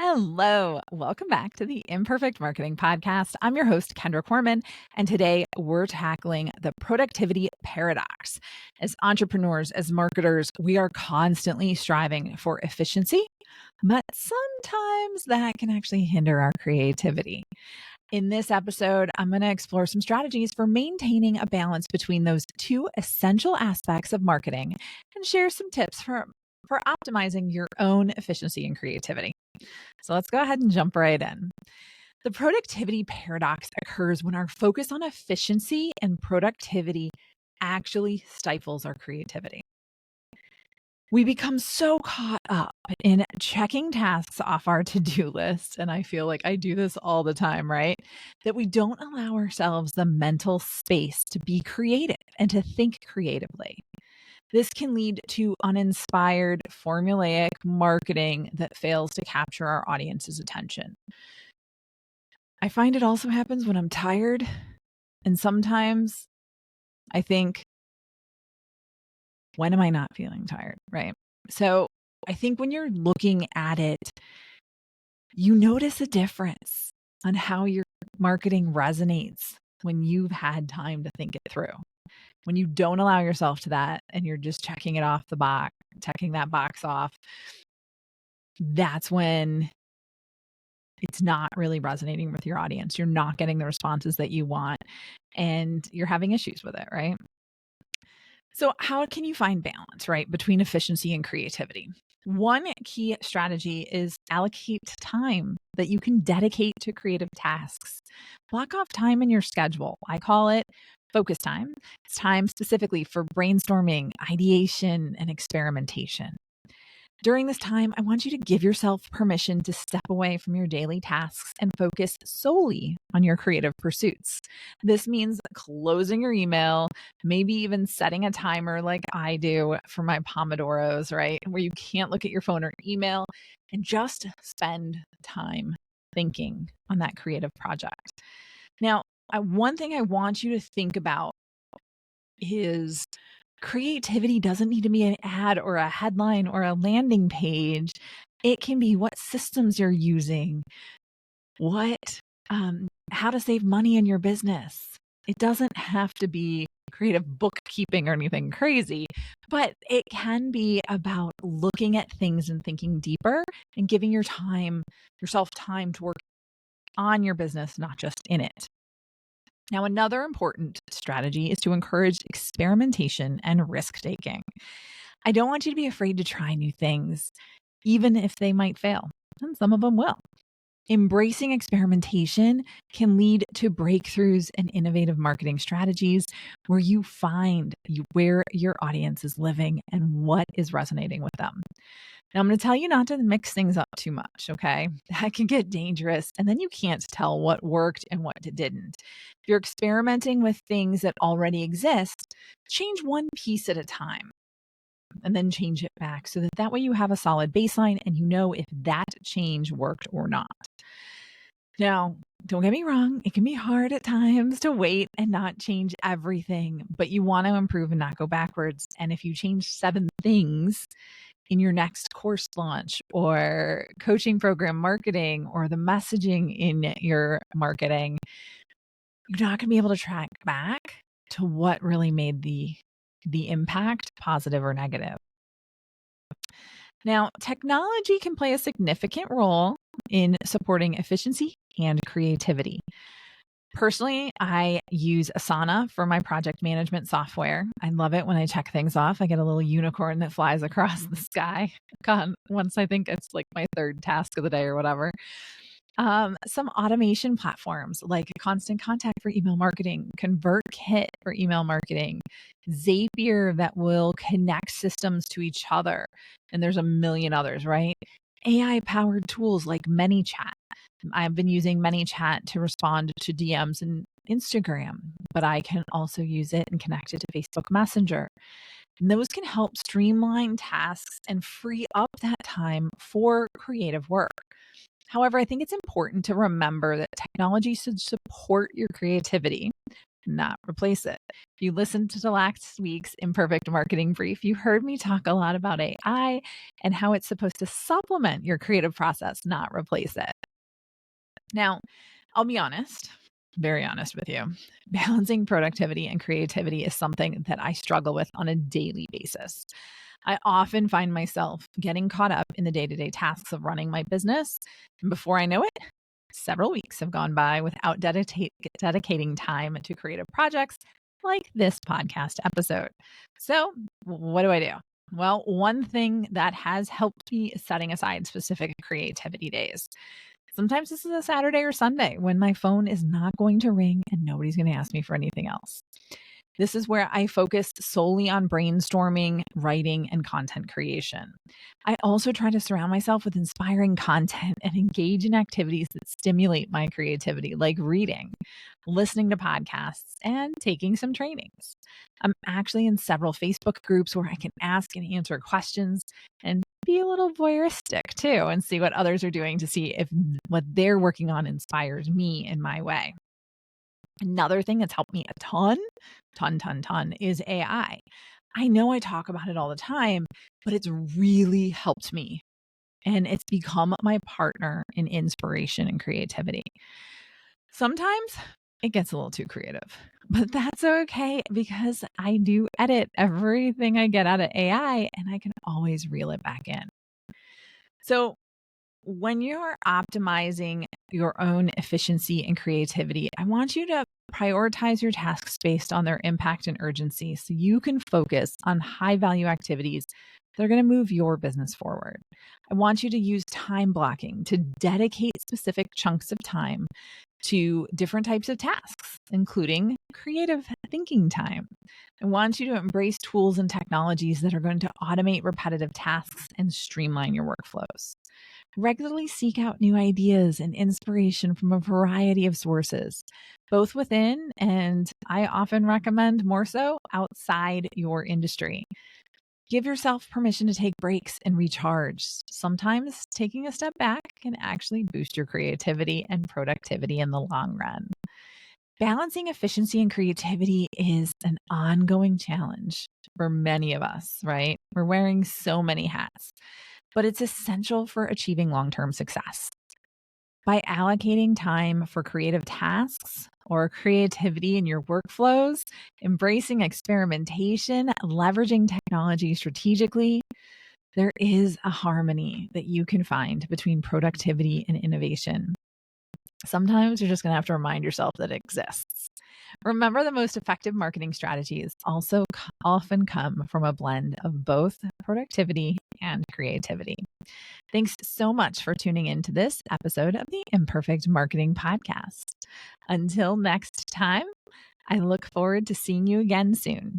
Hello. Welcome back to the Imperfect Marketing Podcast. I'm your host, Kendra Corman, and today we're tackling the productivity paradox. As entrepreneurs, as marketers, we are constantly striving for efficiency, but sometimes that can actually hinder our creativity. In this episode, I'm going to explore some strategies for maintaining a balance between those two essential aspects of marketing and share some tips for optimizing your own efficiency and creativity. So let's go ahead and jump right in. The productivity paradox occurs when our focus on efficiency and productivity actually stifles our creativity. We become so caught up in checking tasks off our to-do list, and I feel like I do this all the time, right? That we don't allow ourselves the mental space to be creative and to think creatively. This can lead to uninspired, formulaic marketing that fails to capture our audience's attention. I find it also happens when I'm tired, and sometimes I think, when am I not feeling tired, right? So I think when you're looking at it, you notice a difference on how your marketing resonates when you've had time to think it through. When you don't allow yourself to that and you're just checking it off the box, checking that box off, that's when it's not really resonating with your audience. You're not getting the responses that you want and you're having issues with it, right? So how can you find balance, right, between efficiency and creativity? One key strategy is allocate time that you can dedicate to creative tasks. Block off time in your schedule. I call it focus time. It's time specifically for brainstorming, ideation, and experimentation. During this time, I want you to give yourself permission to step away from your daily tasks and focus solely on your creative pursuits. This means closing your email, maybe even setting a timer like I do for my Pomodoros, right? Where you can't look at your phone or email and just spend time thinking on that creative project. Now, one thing I want you to think about is creativity doesn't need to be an ad or a headline or a landing page. It can be what systems you're using, how to save money in your business. It doesn't have to be creative bookkeeping or anything crazy, but it can be about looking at things and thinking deeper and giving yourself time to work on your business, not just in it. Now, another important strategy is to encourage experimentation and risk taking. I don't want you to be afraid to try new things, even if they might fail, and some of them will. Embracing experimentation can lead to breakthroughs and innovative marketing strategies where you find where your audience is living and what is resonating with them. Now, I'm going to tell you not to mix things up too much, okay? That can get dangerous, and then you can't tell what worked and what didn't. If you're experimenting with things that already exist, change one piece at a time and then change it back so that way you have a solid baseline and you know if that change worked or not. Now, don't get me wrong, it can be hard at times to wait and not change everything, but you want to improve and not go backwards. And if you change 7 things in your next course launch or coaching program marketing or the messaging in your marketing, you're not going to be able to track back to what really made the impact, positive or negative. Now, technology can play a significant role in supporting efficiency and creativity. Personally, I use Asana for my project management software. I love it when I check things off. I get a little unicorn that flies across the sky. God, once I think it's like my 3rd task of the day or whatever. Some automation platforms like Constant Contact for email marketing, ConvertKit for email marketing, Zapier that will connect systems to each other. And there's a million others, right? AI-powered tools like ManyChat. I've been using ManyChat to respond to DMs in Instagram, but I can also use it and connect it to Facebook Messenger. And those can help streamline tasks and free up that time for creative work. However, I think it's important to remember that technology should support your creativity not replace it. If you listened to last week's Imperfect Marketing Brief, you heard me talk a lot about AI and how it's supposed to supplement your creative process, not replace it. Now, I'll be honest, very honest with you. Balancing productivity and creativity is something that I struggle with on a daily basis. I often find myself getting caught up in the day-to-day tasks of running my business. And before I know it, several weeks have gone by without dedicating time to creative projects like this podcast episode. So, what do? Well, one thing that has helped me is setting aside specific creativity days. Sometimes this is a Saturday or Sunday when my phone is not going to ring and nobody's going to ask me for anything else. This is where I focus solely on brainstorming, writing, and content creation. I also try to surround myself with inspiring content and engage in activities that stimulate my creativity, like reading, listening to podcasts, and taking some trainings. I'm actually in several Facebook groups where I can ask and answer questions and be a little voyeuristic too and see what others are doing to see if what they're working on inspires me in my way. Another thing that's helped me a ton is AI. I know I talk about it all the time, but it's really helped me and it's become my partner in inspiration and creativity. Sometimes it gets a little too creative, but that's okay because I do edit everything I get out of AI and I can always reel it back in. So when you're optimizing your own efficiency and creativity, I want you to prioritize your tasks based on their impact and urgency so you can focus on high value activities that are going to move your business forward. I want you to use time blocking to dedicate specific chunks of time to different types of tasks, including creative thinking time. I want you to embrace tools and technologies that are going to automate repetitive tasks and streamline your workflows. Regularly seek out new ideas and inspiration from a variety of sources, both within and I often recommend more so outside your industry. Give yourself permission to take breaks and recharge. Sometimes taking a step back can actually boost your creativity and productivity in the long run. Balancing efficiency and creativity is an ongoing challenge for many of us, right? We're wearing so many hats, but it's essential for achieving long-term success. By allocating time for creative tasks or creativity in your workflows, embracing experimentation, leveraging technology strategically, there is a harmony that you can find between productivity and innovation. Sometimes you're just going to have to remind yourself that it exists. Remember, the most effective marketing strategies also often come from a blend of both productivity and creativity. Thanks so much for tuning in to this episode of the Imperfect Marketing Podcast. Until next time, I look forward to seeing you again soon.